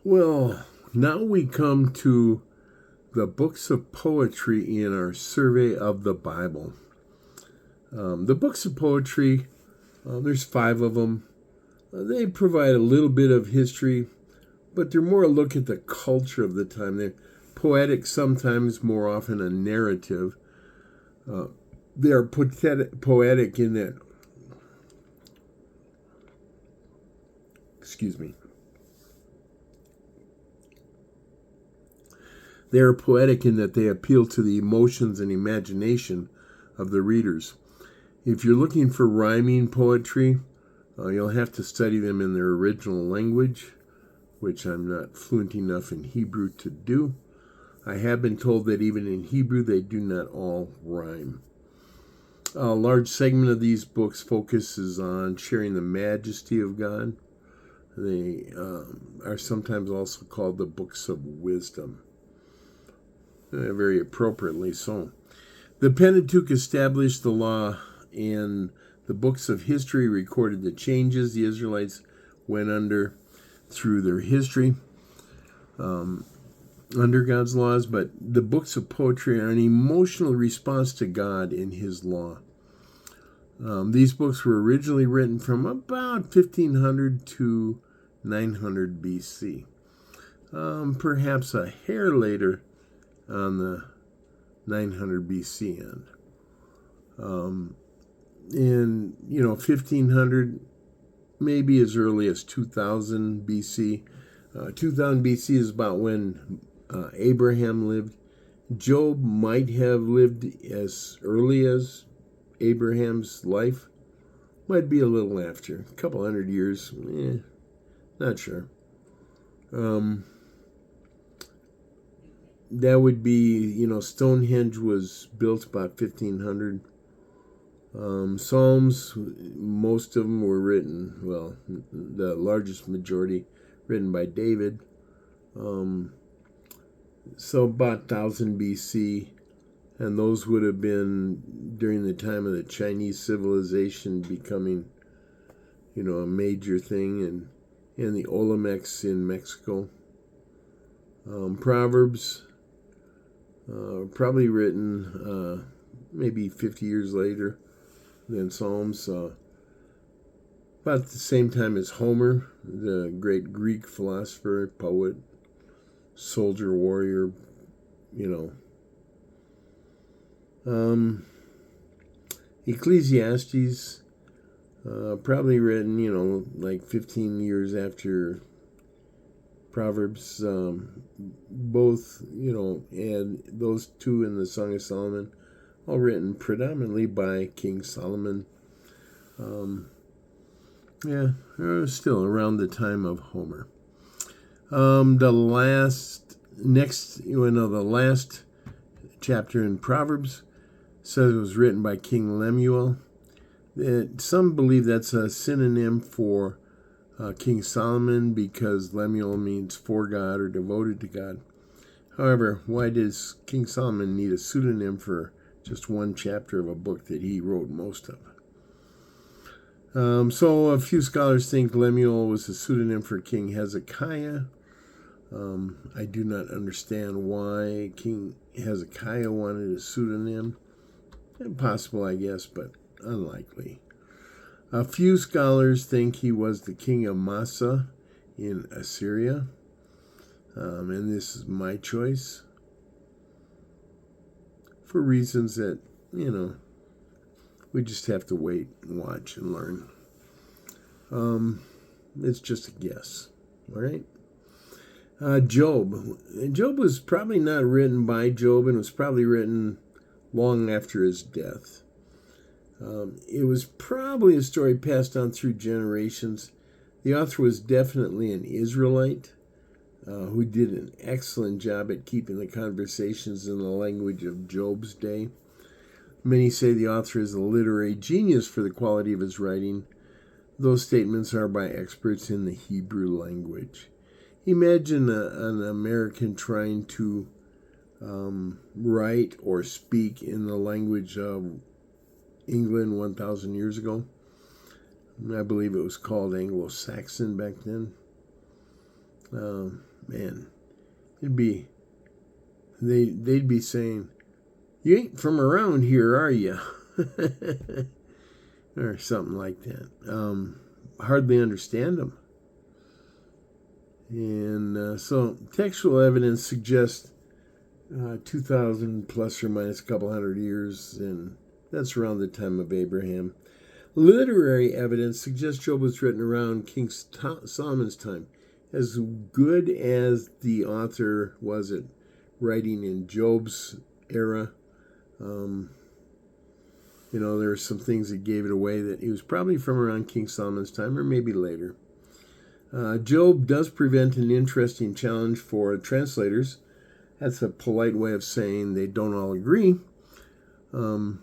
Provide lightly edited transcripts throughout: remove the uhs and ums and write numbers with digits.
Well, now we come to the books of poetry in our survey of the Bible. The books of poetry, there's 5 of them. They provide a little bit of history, but they're more a look at the culture of the time. They're poetic, sometimes more often a narrative. They are poetic in that, excuse me, they are poetic in that they appeal to the emotions and imagination of the readers. If you're looking for rhyming poetry, you'll have to study them in their original language, which I'm not fluent enough in Hebrew to do. I have been told that even in Hebrew, they do not all rhyme. A large segment of these books focuses on sharing the majesty of God. They are sometimes also called the books of wisdom. Very appropriately so. The Pentateuch established the law, and the books of history recorded the changes the Israelites went under through their history under God's laws, but the books of poetry are an emotional response to God and His law. These books were originally written from about 1500 to 900 BC, perhaps a hair later on the 900 BC end. In 1500, maybe as early as 2000 BC. 2000 BC is about when Abraham lived. Job might have lived as early as Abraham's life. Might be a little after, a couple hundred years. Not sure. That would be, Stonehenge was built about 1500. Psalms, most of them were written, well, the largest majority written by David. So about 1000 BC, and those would have been during the time of the Chinese civilization becoming, a major thing, and the Olmecs in Mexico. Proverbs, probably written maybe 50 years later than Psalms. About the same time as Homer, the great Greek philosopher, poet, soldier, warrior, Ecclesiastes, probably written, like 15 years after Proverbs. Both, and those two in the Song of Solomon, all written predominantly by King Solomon. Still around the time of Homer. The last chapter in Proverbs says it was written by King Lemuel. Some believe that's a synonym for King Solomon because Lemuel means for God or devoted to God. However, why does King Solomon need a pseudonym for just one chapter of a book that he wrote most of? So a few scholars think Lemuel was a pseudonym for King Hezekiah. I do not understand why King Hezekiah wanted a pseudonym. Possible, I guess, but unlikely. A few scholars think he was the king of Massa in Assyria. And this is my choice for reasons that, we just have to wait and watch and learn. It's just a guess. All right. Job. Job was probably not written by Job and was probably written long after his death. It was probably a story passed on through generations. The author was definitely an Israelite who did an excellent job at keeping the conversations in the language of Job's day. Many say the author is a literary genius for the quality of his writing. Those statements are by experts in the Hebrew language. Imagine an American trying to write or speak in the language of England 1,000 years ago. I believe it was called Anglo-Saxon back then. man, they'd be saying, "You ain't from around here, are you?" or something like that. Hardly understand them. And so textual evidence suggests 2,000 plus or minus a couple hundred years, and that's around the time of Abraham. Literary evidence suggests Job was written around King Solomon's time. As good as the author was at writing in Job's era, there are some things that gave it away that he was probably from around King Solomon's time or maybe later. Job does present an interesting challenge for translators. That's a polite way of saying they don't all agree. The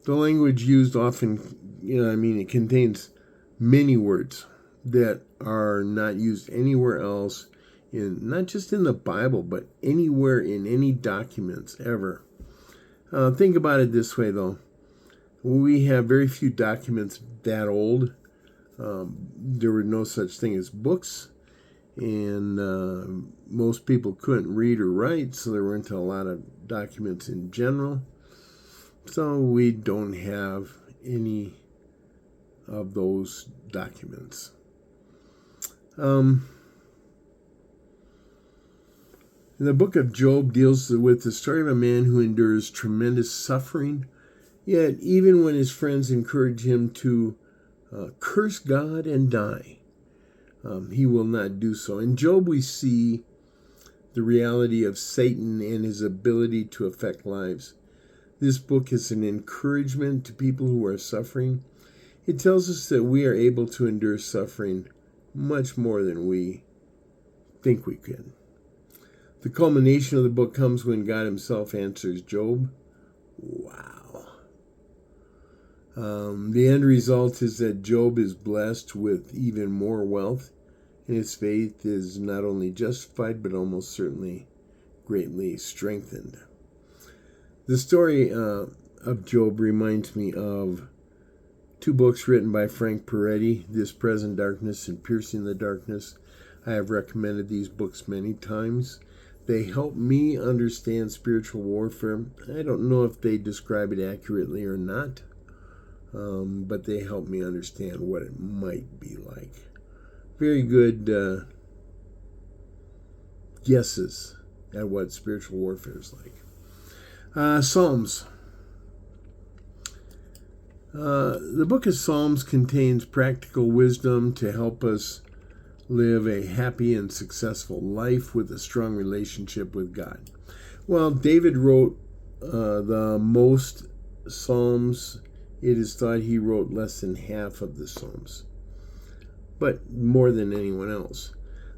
language used often, it contains many words that are not used anywhere else, not just in the Bible, but anywhere in any documents ever. Think about it this way, though. We have very few documents that old. There were no such thing as books, and most people couldn't read or write, so there weren't a lot of documents in general. So we don't have any of those documents. The book of Job deals with the story of a man who endures tremendous suffering, yet even when his friends encourage him to curse God and die, he will not do so. In Job, we see the reality of Satan and his ability to affect lives. This book is an encouragement to people who are suffering. It tells us that we are able to endure suffering much more than we think we can. The culmination of the book comes when God himself answers Job. Wow. The end result is that Job is blessed with even more wealth, and his faith is not only justified, but almost certainly greatly strengthened. The story of Job reminds me of two books written by Frank Peretti, This Present Darkness and Piercing the Darkness. I have recommended these books many times. They help me understand spiritual warfare. I don't know if they describe it accurately or not, but they help me understand what it might be like. Very good guesses at what spiritual warfare is like. Psalms. The book of Psalms contains practical wisdom to help us live a happy and successful life with a strong relationship with God. Well, David wrote the most Psalms. It is thought he wrote less than half of the Psalms, but more than anyone else.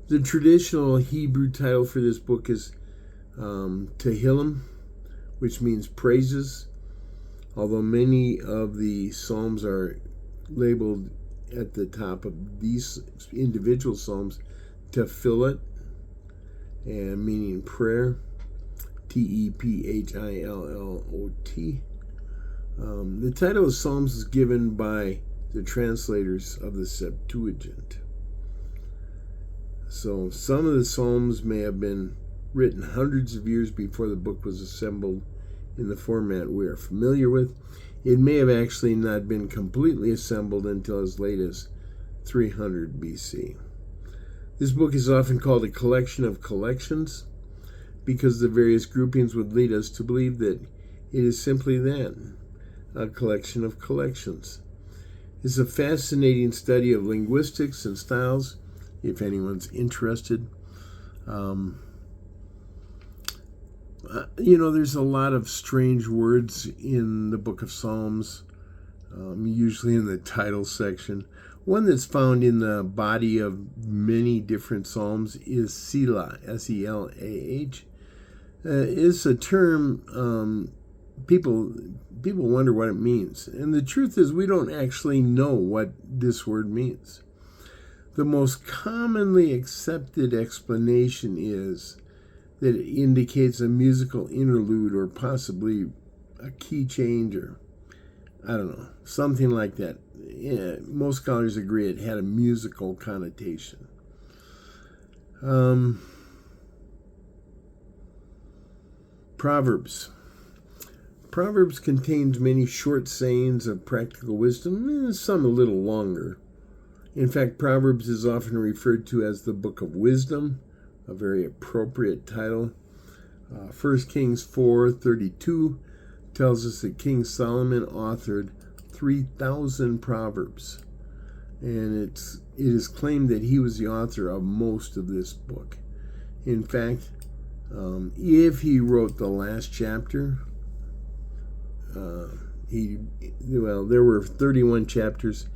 The traditional Hebrew title for this book is Tehillim, which means praises, although many of the Psalms are labeled at the top of these individual Psalms Tefillot, and meaning prayer, T-E-P-H-I-L-L-O-T. The title of Psalms is given by the translators of the Septuagint. So some of the Psalms may have been written hundreds of years before the book was assembled in the format we are familiar with. It may have actually not been completely assembled until as late as 300 BC. This book is often called a collection of collections because the various groupings would lead us to believe that it is simply that, a collection of collections. It's a fascinating study of linguistics and styles, if anyone's interested. There's a lot of strange words in the book of Psalms, usually in the title section. One that's found in the body of many different Psalms is Selah, S-E-L-A-H. It's a term people wonder what it means. And the truth is we don't actually know what this word means. The most commonly accepted explanation is that it indicates a musical interlude or possibly a key change, or I don't know, something like that. Yeah, most scholars agree it had a musical connotation. Proverbs. Proverbs contains many short sayings of practical wisdom, some a little longer. In fact, Proverbs is often referred to as the Book of Wisdom, a very appropriate title. 1 Kings 4:32 tells us that King Solomon authored 3,000 Proverbs. And it is claimed that he was the author of most of this book. In fact, if he wrote the last chapter, there were 31 chapters.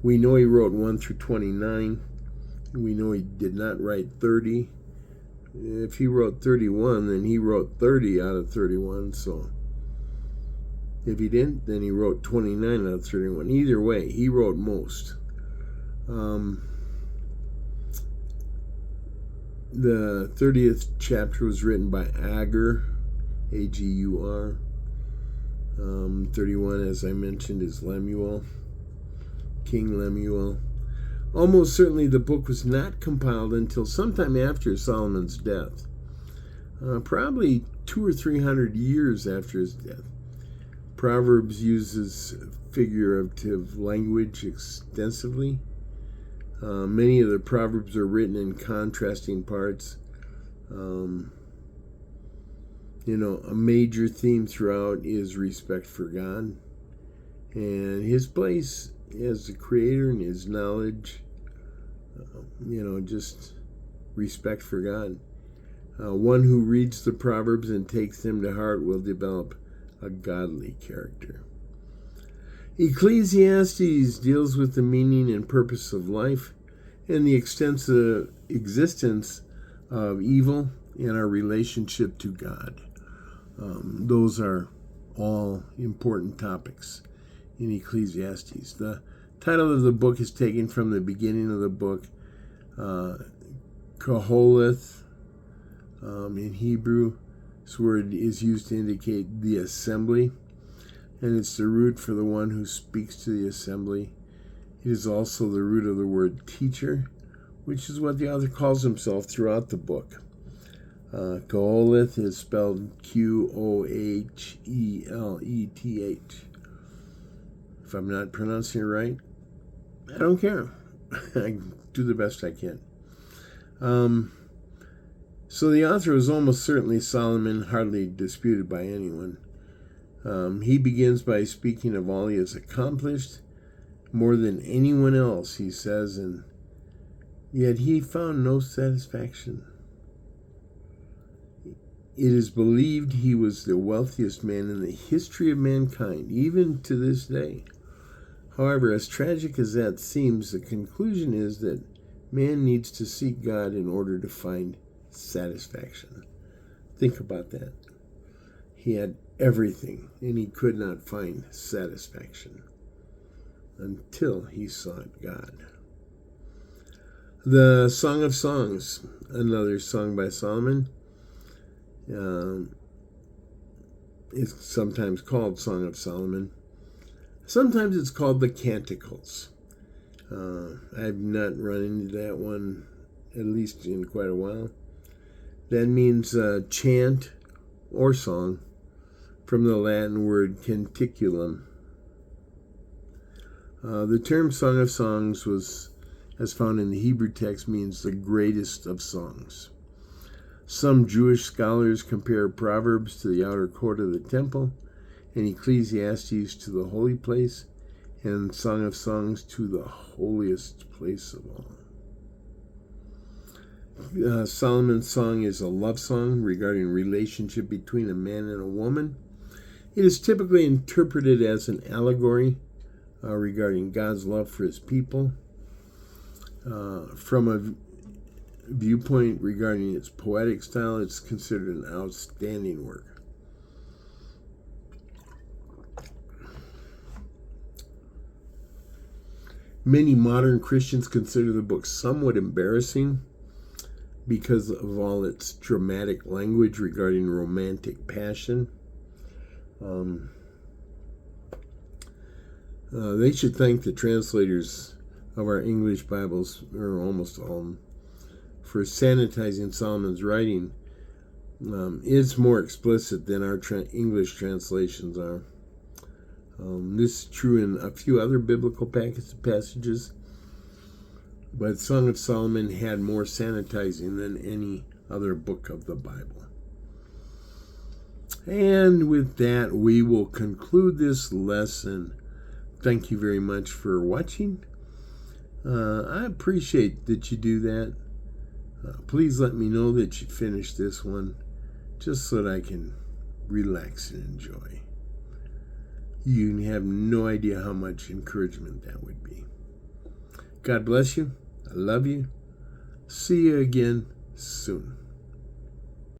We know he wrote 1 through 29. We know he did not write 30. If he wrote 31, then he wrote 30 out of 31. So if he didn't, then he wrote 29 out of 31. Either way, he wrote most. The 30th chapter was written by Agur, A-G-U-R. 31, as I mentioned, is Lemuel, King Lemuel. Almost certainly the book was not compiled until sometime after Solomon's death, probably 200 or 300 years after his death. Proverbs uses figurative language extensively. Many of the Proverbs are written in contrasting parts. A major theme throughout is respect for God and his place as the creator and his knowledge. Just respect for God. One who reads the Proverbs and takes them to heart will develop a godly character. Ecclesiastes deals with the meaning and purpose of life and the extensive existence of evil and our relationship to God. Those are all important topics in Ecclesiastes. The title of the book is taken from the beginning of the book, Koholeth. In Hebrew, this word is used to indicate the assembly, and it's the root for the one who speaks to the assembly. It is also the root of the word teacher, which is what the author calls himself throughout the book. Koholeth is spelled Qoheleth. If I'm not pronouncing it right, I don't care. I do the best I can. So the author was almost certainly Solomon, hardly disputed by anyone. He begins by speaking of all he has accomplished, more than anyone else, he says, and yet he found no satisfaction. It is believed he was the wealthiest man in the history of mankind, even to this day. However, as tragic as that seems, the conclusion is that man needs to seek God in order to find satisfaction. Think about that. He had everything, and he could not find satisfaction until he sought God. The Song of Songs, another song by Solomon, is sometimes called Song of Solomon. Sometimes it's called the Canticles. I've not run into that one, at least in quite a while. That means chant or song, from the Latin word canticulum. The term Song of Songs as found in the Hebrew text, means the greatest of songs. Some Jewish scholars compare Proverbs to the outer court of the temple, and Ecclesiastes to the holy place, and Song of Songs to the holiest place of all. Solomon's song is a love song regarding relationship between a man and a woman. It is typically interpreted as an allegory regarding God's love for his people. From a viewpoint regarding its poetic style, it's considered an outstanding work. Many modern Christians consider the book somewhat embarrassing because of all its dramatic language regarding romantic passion. They should thank the translators of our English Bibles, or almost all of them, for sanitizing Solomon's writing It's more explicit than our English translations are. This is true in a few other biblical passages, but Song of Solomon had more sanitizing than any other book of the Bible. And with that, we will conclude this lesson. Thank you very much for watching. I appreciate that you do that. Please let me know that you finished this one, just so that I can relax and enjoy. You have no idea how much encouragement that would be. God bless you. I love you. See you again soon.